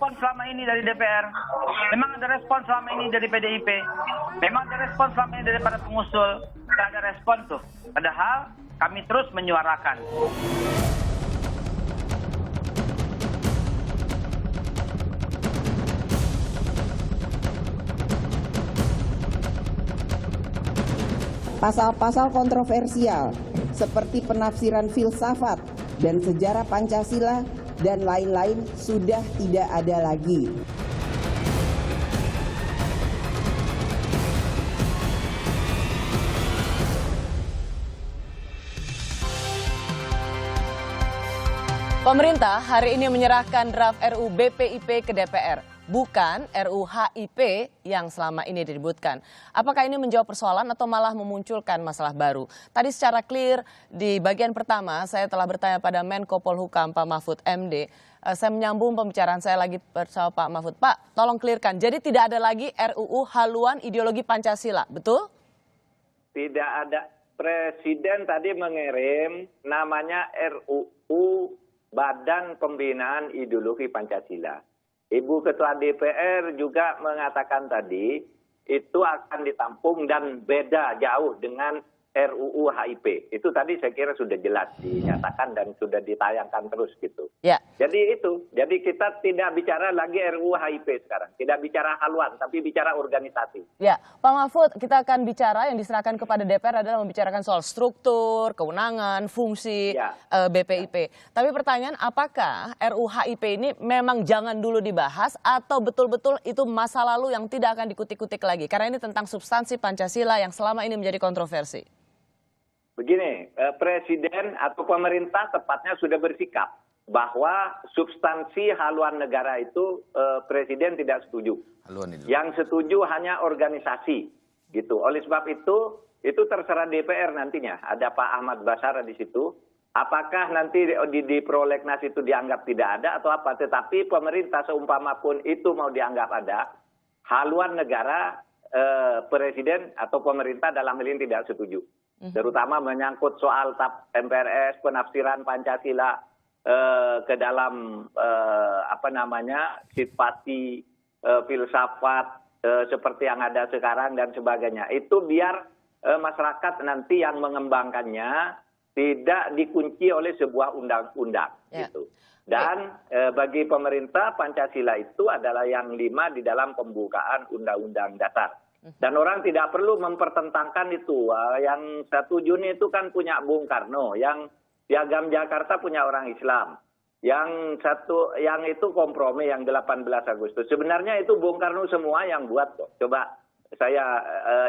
respon selama ini dari DPR? Memang ada respon selama ini dari PDIP? Memang ada respon selama ini dari para pengusul? Tidak ada respon tuh. Padahal kami terus menyuarakan. Pasal-pasal kontroversial seperti penafsiran filsafat dan sejarah Pancasila dan lain-lain sudah tidak ada lagi. Pemerintah hari ini menyerahkan draft RUU BPIP ke DPR, bukan RUU HIP yang selama ini diributkan. Apakah ini menjawab persoalan atau malah memunculkan masalah baru? Tadi secara clear di bagian pertama saya telah bertanya pada Menko Polhukam Pak Mahfud MD. Saya menyambung pembicaraan saya lagi bersama Pak Mahfud. Pak, tolong clearkan. Jadi tidak ada lagi RUU haluan ideologi Pancasila, betul? Tidak ada. Presiden tadi mengirim namanya RUU Badan Pembinaan Ideologi Pancasila. Ibu Ketua DPR juga mengatakan tadi itu akan ditampung dan beda jauh dengan RUU HIP. Itu tadi saya kira sudah jelas dinyatakan dan sudah ditayangkan terus gitu. Ya. Jadi itu. Jadi kita tidak bicara lagi RUU HIP sekarang. Tidak bicara haluan, tapi bicara organisasi. Ya, Pak Mahfud, kita akan bicara yang diserahkan kepada DPR adalah membicarakan soal struktur, kewenangan, fungsi BPIP. Tapi pertanyaan, apakah RUU HIP ini memang jangan dulu dibahas atau betul-betul itu masa lalu yang tidak akan dikutik-kutik lagi? Karena ini tentang substansi Pancasila yang selama ini menjadi kontroversi. Begini, Presiden atau pemerintah tepatnya sudah bersikap bahwa substansi haluan negara itu Presiden tidak setuju. Yang setuju hanya organisasi, gitu. Oleh sebab itu terserah DPR nantinya. Ada Pak Ahmad Basara di situ. Apakah nanti di prolegnas itu dianggap tidak ada atau apa? Tetapi pemerintah seumpama pun itu mau dianggap ada, haluan negara Presiden atau pemerintah dalam hal ini tidak setuju. Terutama menyangkut soal MPRS, penafsiran Pancasila ke dalam sifati filsafat seperti yang ada sekarang dan sebagainya. Itu biar masyarakat nanti yang mengembangkannya tidak dikunci oleh sebuah undang-undang gitu. Dan bagi pemerintah Pancasila itu adalah yang 5 di dalam pembukaan Undang-Undang Dasar. Dan orang tidak perlu mempertentangkan itu. Yang 1 Juni itu kan punya Bung Karno, yang Piagam Jakarta punya orang Islam. Yang itu kompromi yang 18 Agustus. Sebenarnya itu Bung Karno semua yang buat kok. Coba saya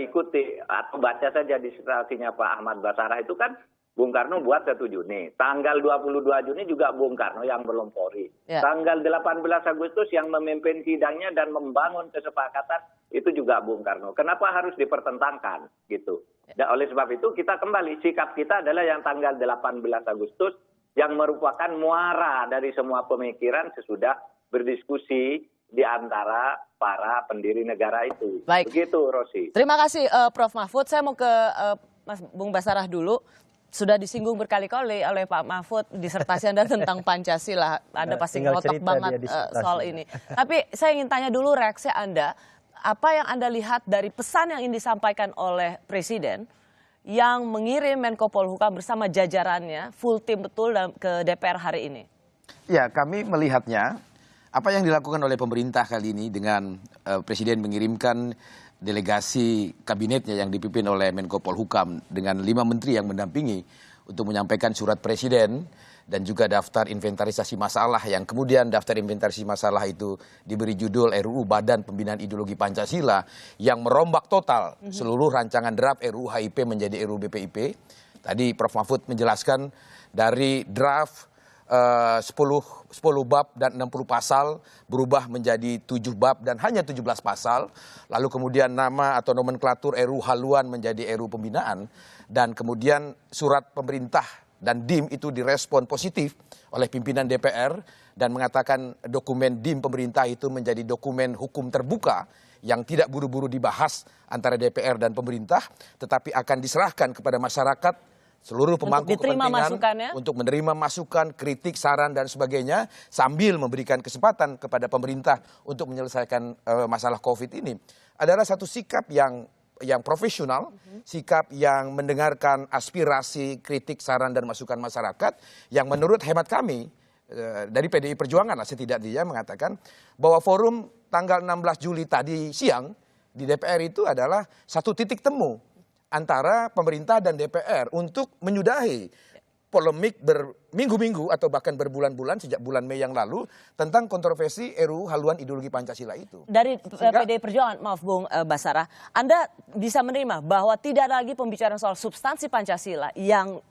ikuti atau baca saja disertasinya Pak Ahmad Basara itu kan Bung Karno buat 1 Juni. Tanggal 22 Juni juga Bung Karno yang melompori. Tanggal 18 Agustus yang memimpin sidangnya dan membangun kesepakatan itu juga Bung Karno. Kenapa harus dipertentangkan gitu? Dan oleh sebab itu kita kembali, sikap kita adalah yang tanggal 18 Agustus yang merupakan muara dari semua pemikiran sesudah berdiskusi di antara para pendiri negara itu. Baik. Begitu, Rosi. Terima kasih Prof. Mahfud. Saya mau ke Mas Bung Basarah dulu. Sudah disinggung berkali-kali oleh Pak Mahfud disertasi Anda tentang Pancasila. Anda pasti ngotot banget soal ini. Tapi saya ingin tanya dulu reaksi Anda. Apa yang Anda lihat dari pesan yang ingin disampaikan oleh Presiden yang mengirim Menko Polhukam bersama jajarannya full tim betul ke DPR hari ini? Ya, kami melihatnya apa yang dilakukan oleh pemerintah kali ini dengan Presiden mengirimkan delegasi kabinetnya yang dipimpin oleh Menko Polhukam dengan 5 menteri yang mendampingi untuk menyampaikan surat Presiden dan juga daftar inventarisasi masalah yang kemudian daftar inventarisasi masalah itu diberi judul RUU Badan Pembinaan Ideologi Pancasila yang merombak total seluruh rancangan draft RUU HIP menjadi RUU BPIP. Tadi Prof. Mahfud menjelaskan dari draft 10 bab dan 60 pasal berubah menjadi 7 bab dan hanya 17 pasal. Lalu kemudian nama atau nomenklatur RUU haluan menjadi RUU pembinaan. Dan kemudian surat pemerintah dan DIM itu direspon positif oleh pimpinan DPR dan mengatakan dokumen DIM pemerintah itu menjadi dokumen hukum terbuka yang tidak buru-buru dibahas antara DPR dan pemerintah, tetapi akan diserahkan kepada masyarakat seluruh pemangku diterima kepentingan masukannya? untuk menerima masukan, kritik, saran dan sebagainya sambil memberikan kesempatan kepada pemerintah untuk menyelesaikan masalah Covid ini adalah satu sikap yang profesional, sikap yang mendengarkan aspirasi, kritik, saran dan masukan masyarakat yang menurut hemat kami dari PDI Perjuangan lah setidaknya mengatakan bahwa forum tanggal 16 Juli tadi siang di DPR itu adalah satu titik temu antara pemerintah dan DPR untuk menyudahi polemik berminggu-minggu atau bahkan berbulan-bulan sejak bulan Mei yang lalu tentang kontroversi RUU haluan ideologi Pancasila itu. Dari PDI Perjuangan, maaf Bung Basarah, Anda bisa menerima bahwa tidak ada lagi pembicaraan soal substansi Pancasila yang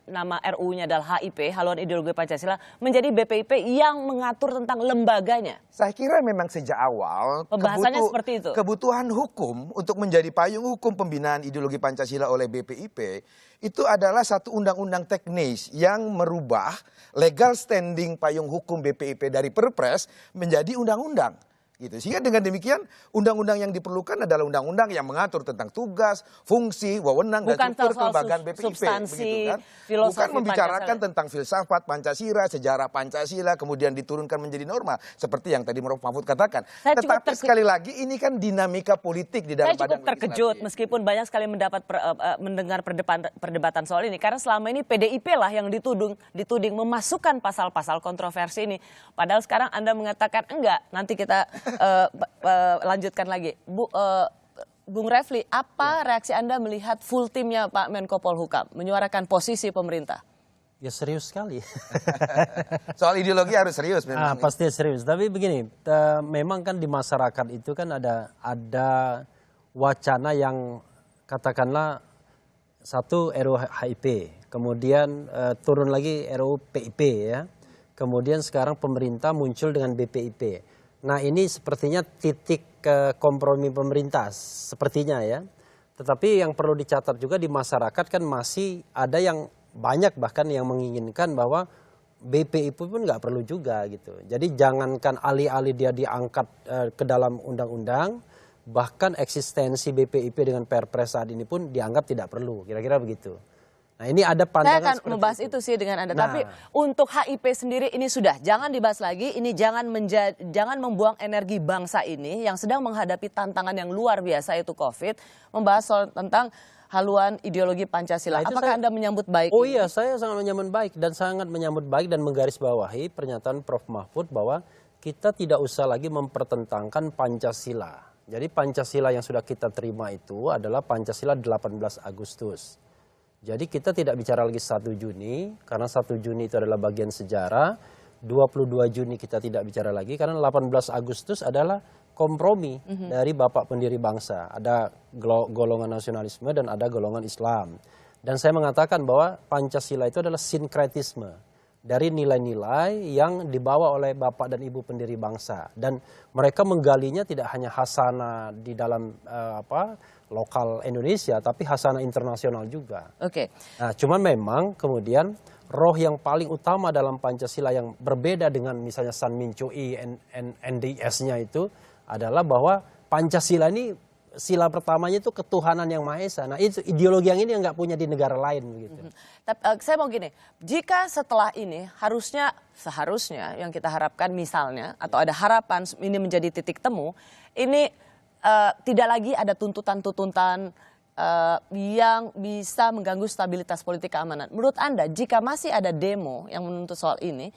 nama RUU-nya adalah HIP, haluan ideologi Pancasila, menjadi BPIP yang mengatur tentang lembaganya. Saya kira memang sejak awal Pembahasannya seperti itu. Kebutuhan hukum untuk menjadi payung hukum pembinaan ideologi Pancasila oleh BPIP itu adalah satu undang-undang teknis yang merubah legal standing payung hukum BPIP dari Perpres menjadi undang-undang. Gitu. Sehingga dengan demikian undang-undang yang diperlukan adalah undang-undang yang mengatur tentang tugas, fungsi, wewenang dan struktur kelembagaan BPIP. Substansi, kan? filosofi Bukan membicarakan Pancasila. tentang filsafat Pancasila, sejarah Pancasila, kemudian diturunkan menjadi norma. Seperti yang tadi Prof. Mahfud katakan. Tetapi sekali lagi ini kan dinamika politik di dalam Saya cukup badan terkejut legislatif. meskipun banyak sekali mendengar perdebatan soal ini. Karena selama ini PDIP lah yang dituding memasukkan pasal-pasal kontroversi ini. Padahal sekarang Anda mengatakan enggak, nanti kita lanjutkan lagi. Bung Refli, apa reaksi Anda melihat full timnya Pak Menko Polhukam menyuarakan posisi pemerintah? Ya serius sekali. Soal ideologi harus serius memang. Pasti serius. Tapi begini, memang kan di masyarakat itu kan ada wacana yang katakanlah satu RUU HIP, kemudian turun lagi RUU PIP ya. Kemudian sekarang pemerintah muncul dengan BPIP. Nah ini sepertinya titik kompromi pemerintah sepertinya ya. Tetapi yang perlu dicatat juga di masyarakat kan masih ada yang banyak bahkan yang menginginkan bahwa BPIP pun nggak perlu juga gitu. Jadi jangankan alih-alih dia diangkat ke dalam undang-undang, bahkan eksistensi BPIP dengan Perpres saat ini pun dianggap tidak perlu. Kira-kira begitu. Nah ini ada pandangan. Saya akan membahas itu sih dengan Anda. Nah. Tapi untuk HIP sendiri ini sudah, jangan dibahas lagi. Ini jangan membuang energi bangsa ini yang sedang menghadapi tantangan yang luar biasa itu COVID. Membahas soal tentang haluan ideologi Pancasila. Nah, Apakah Anda menyambut baik? Oh ini? iya, saya sangat menyambut baik dan menggarisbawahi pernyataan Prof. Mahfud bahwa kita tidak usah lagi mempertentangkan Pancasila. Jadi Pancasila yang sudah kita terima itu adalah Pancasila 18 Agustus. Jadi kita tidak bicara lagi 1 Juni, karena 1 Juni itu adalah bagian sejarah. 22 Juni kita tidak bicara lagi, karena 18 Agustus adalah kompromi dari Bapak pendiri bangsa. Ada golongan nasionalisme dan ada golongan Islam. Dan saya mengatakan bahwa Pancasila itu adalah sinkretisme dari nilai-nilai yang dibawa oleh Bapak dan Ibu pendiri bangsa. Dan mereka menggalinya tidak hanya hasanah di dalam lokal Indonesia, tapi hasanah internasional juga. Oke. Nah, cuman memang kemudian roh yang paling utama dalam Pancasila yang berbeda dengan misalnya San Min Choi NDS-nya itu adalah bahwa Pancasila ini sila pertamanya itu ketuhanan yang Maha Esa. Nah, itu ideologi yang ini yang nggak punya di negara lain begitu. Saya mau gini, jika setelah ini seharusnya yang kita harapkan misalnya atau ada harapan ini menjadi titik temu, ini tidak lagi ada tuntutan-tuntutan yang bisa mengganggu stabilitas politik keamanan. Menurut Anda, jika masih ada demo yang menuntut soal ini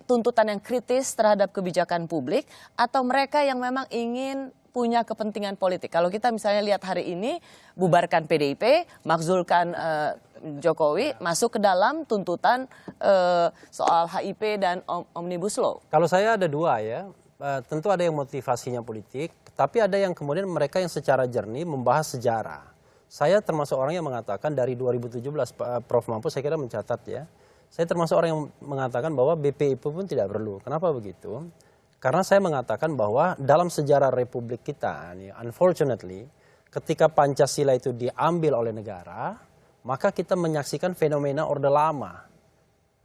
tuntutan yang kritis terhadap kebijakan publik atau mereka yang memang ingin punya kepentingan politik? Kalau kita misalnya lihat hari ini, bubarkan PDIP, makzulkan Jokowi, masuk ke dalam tuntutan soal HIP dan Omnibus Law. Kalau saya ada dua ya, tentu ada yang motivasinya politik, tapi ada yang kemudian mereka yang secara jernih membahas sejarah. Saya termasuk orang yang mengatakan dari 2017, Prof. Mahfud saya kira mencatat ya, saya termasuk orang yang mengatakan bahwa BPIP pun tidak perlu. Kenapa begitu? Karena saya mengatakan bahwa dalam sejarah Republik kita, unfortunately, ketika Pancasila itu diambil oleh negara, maka kita menyaksikan fenomena Orde Lama.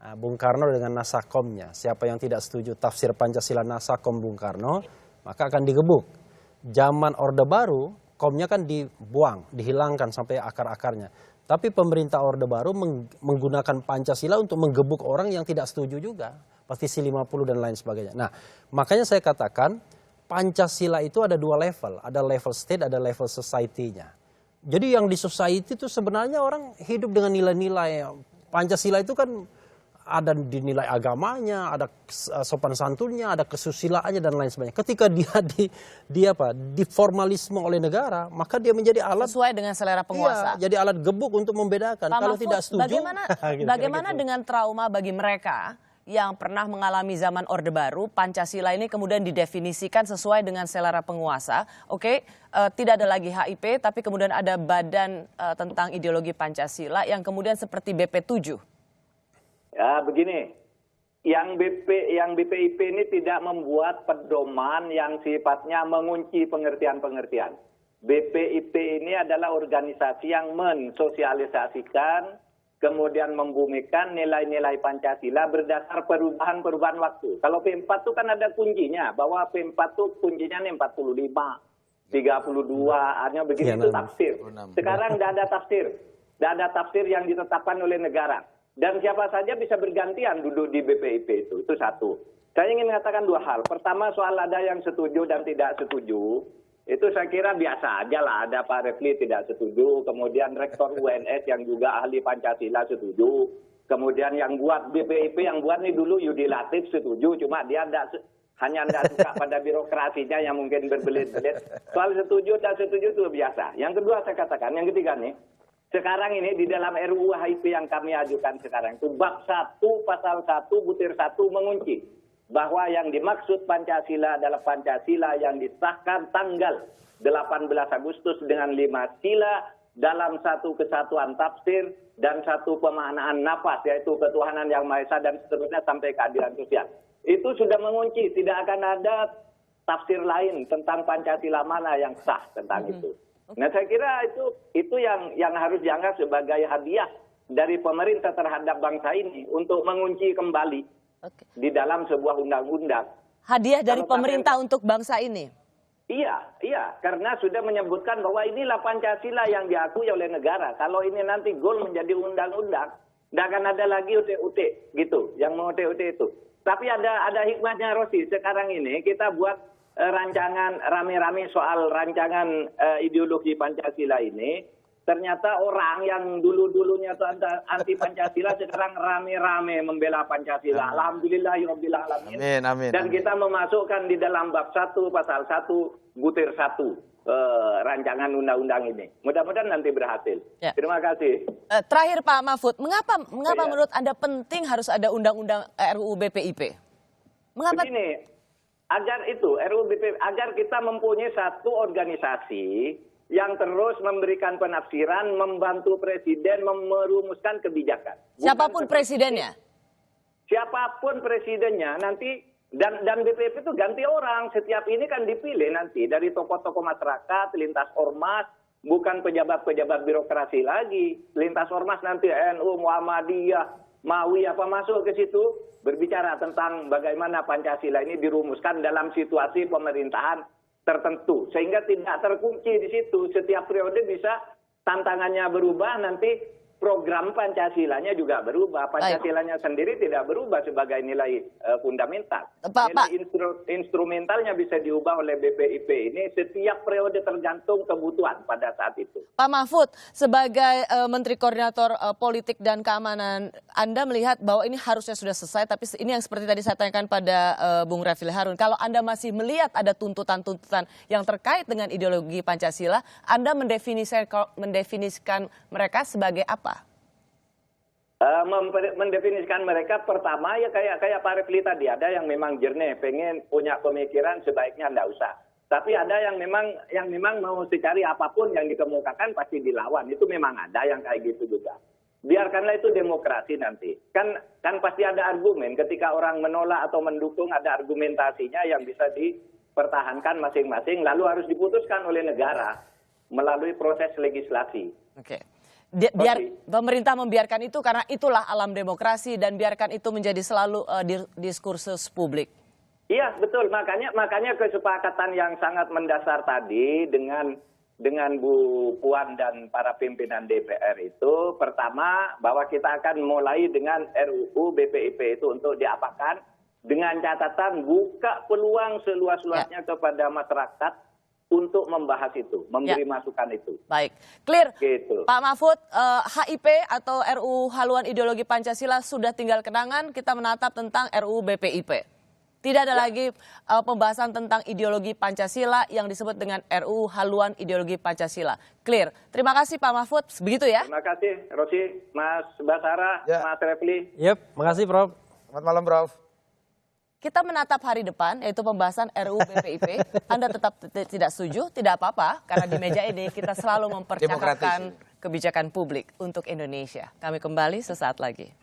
Nah, Bung Karno dengan Nasakomnya, siapa yang tidak setuju tafsir Pancasila Nasakom Bung Karno, maka akan digebuk. Zaman Orde Baru, komnya kan dibuang, dihilangkan sampai akar-akarnya. Tapi pemerintah Orde Baru menggunakan Pancasila untuk menggebuk orang yang tidak setuju juga. Petisi 50 dan lain sebagainya. Nah, makanya saya katakan Pancasila itu ada dua level. Ada level state, ada level society-nya. Jadi yang di society itu sebenarnya orang hidup dengan nilai-nilai. Pancasila itu kan ada dinilai agamanya, ada sopan santunnya, ada kesusilaannya dan lain sebagainya. Ketika dia diformalisme oleh negara, maka dia menjadi alat sesuai dengan selera penguasa. Iya, jadi alat gebuk untuk membedakan. Pak Kalau Mahfud, tidak setuju, bagaimana dengan trauma bagi mereka yang pernah mengalami zaman Orde Baru, Pancasila ini kemudian didefinisikan sesuai dengan selera penguasa. Oke, tidak ada lagi HIP, tapi kemudian ada badan tentang ideologi Pancasila yang kemudian seperti BP7. Ya begini, yang BPIP ini tidak membuat pedoman yang sifatnya mengunci pengertian-pengertian. BPIP ini adalah organisasi yang mensosialisasikan, kemudian membumikan nilai-nilai Pancasila berdasar perubahan-perubahan waktu. Kalau P4 itu kan ada kuncinya, bahwa P4 itu kuncinya nih 45, 32, hanya begitu itu tafsir. Sekarang tidak ada tafsir. Tidak ada tafsir yang ditetapkan oleh negara. Dan siapa saja bisa bergantian duduk di BPIP itu satu. Saya ingin mengatakan dua hal. Pertama, soal ada yang setuju dan tidak setuju, itu saya kira biasa aja lah. Ada Pak Refli tidak setuju, kemudian Rektor UNS yang juga ahli Pancasila setuju, kemudian yang buat BPIP, yang buat nih dulu Yudi Latif setuju, cuma dia hanya tidak suka pada birokrasinya yang mungkin berbelit-belit. Soal setuju dan setuju itu biasa. Yang kedua saya katakan, yang ketiga nih, sekarang ini di dalam RUU HIP yang kami ajukan sekarang itu bab 1 pasal 1 butir 1 mengunci bahwa yang dimaksud Pancasila adalah Pancasila yang disahkan tanggal 18 Agustus dengan 5 sila dalam satu kesatuan tafsir dan satu pemaknaan nafas, yaitu ketuhanan yang Maha Esa dan seterusnya sampai keadilan sosial. Itu sudah mengunci, tidak akan ada tafsir lain tentang Pancasila mana yang sah tentang itu. Nah, saya kira itu yang harus dianggap sebagai hadiah dari pemerintah terhadap bangsa ini untuk mengunci kembali di dalam sebuah undang-undang. Hadiah dari pemerintah untuk bangsa ini? Iya, karena sudah menyebutkan bahwa inilah Pancasila yang diakui oleh negara. Kalau ini nanti goal menjadi undang-undang, tidak akan ada lagi UT-UT gitu, yang mau UT-UT itu. Tapi ada hikmahnya, Rosi. Sekarang ini kita buat rancangan rame-rame soal rancangan ideologi Pancasila ini, ternyata orang yang dulu-dulunya anti Pancasila sekarang rame-rame membela Pancasila. Alhamdulillahirabbil alamin. Amin. Dan kita memasukkan di dalam bab 1 pasal 1 butir 1 rancangan undang-undang ini. Mudah-mudahan nanti berhasil. Ya. Terima kasih. Terakhir Pak Mahfud, mengapa menurut Anda penting harus ada undang-undang RUU BPIP? Mengapa? Begini, agar RUU BPIP, agar kita mempunyai satu organisasi yang terus memberikan penafsiran, membantu presiden merumuskan kebijakan. Siapapun presidennya? Siapapun presidennya nanti, dan BPIP itu ganti orang. Setiap ini kan dipilih nanti dari tokoh-tokoh masyarakat, lintas ormas, bukan pejabat-pejabat birokrasi lagi. Lintas ormas nanti NU, Muhammadiyah, Mawi apa masuk ke situ, berbicara tentang bagaimana Pancasila ini dirumuskan dalam situasi pemerintahan tertentu. Sehingga tidak terkunci di situ. Setiap periode bisa tantangannya berubah, nanti program Pancasilanya juga berubah. Pancasilanya sendiri tidak berubah sebagai nilai fundamental. Nilai instrumentalnya bisa diubah oleh BPIP ini setiap periode tergantung kebutuhan pada saat itu. Pak Mahfud, sebagai Menteri Koordinator Politik dan Keamanan, Anda melihat bahwa ini harusnya sudah selesai, tapi ini yang seperti tadi saya tanyakan pada Bung Refli Harun. Kalau Anda masih melihat ada tuntutan-tuntutan yang terkait dengan ideologi Pancasila, Anda mendefinisikan mereka sebagai apa? Mendefinisikan mereka pertama ya kayak Pak Refli tadi, ada yang memang jernih, pengen punya pemikiran sebaiknya enggak usah. Tapi ada yang memang mau dicari apapun yang dikemukakan pasti dilawan. Itu memang ada yang kayak gitu juga. Biarkanlah itu demokrasi nanti. Kan pasti ada argumen ketika orang menolak atau mendukung, ada argumentasinya yang bisa dipertahankan masing-masing lalu harus diputuskan oleh negara melalui proses legislasi. Oke. Biar pemerintah membiarkan itu karena itulah alam demokrasi dan biarkan itu menjadi selalu diskursus publik. Iya, betul. Makanya kesepakatan yang sangat mendasar tadi dengan dengan Bu Puan dan para pimpinan DPR itu, pertama bahwa kita akan mulai dengan RUU BPIP itu untuk diapakan, dengan catatan buka peluang seluas-luasnya kepada masyarakat untuk membahas itu, memberi masukan itu. Baik, clear. Gitu. Pak Mahfud, HIP atau RUU Haluan Ideologi Pancasila sudah tinggal kenangan, kita menatap tentang RUU BPIP. Tidak ada lagi pembahasan tentang ideologi Pancasila yang disebut dengan RUU Haluan Ideologi Pancasila. Clear. Terima kasih Pak Mahfud, begitu ya. Terima kasih Rosi, Mas Basara, Mas Refli. Yep, makasih Prof. Selamat malam, Prof. Kita menatap hari depan, yaitu pembahasan RUU BPIP. Anda tetap tidak setuju, tidak apa-apa, karena di meja ini kita selalu mempercakapkan kebijakan publik untuk Indonesia. Kami kembali sesaat lagi.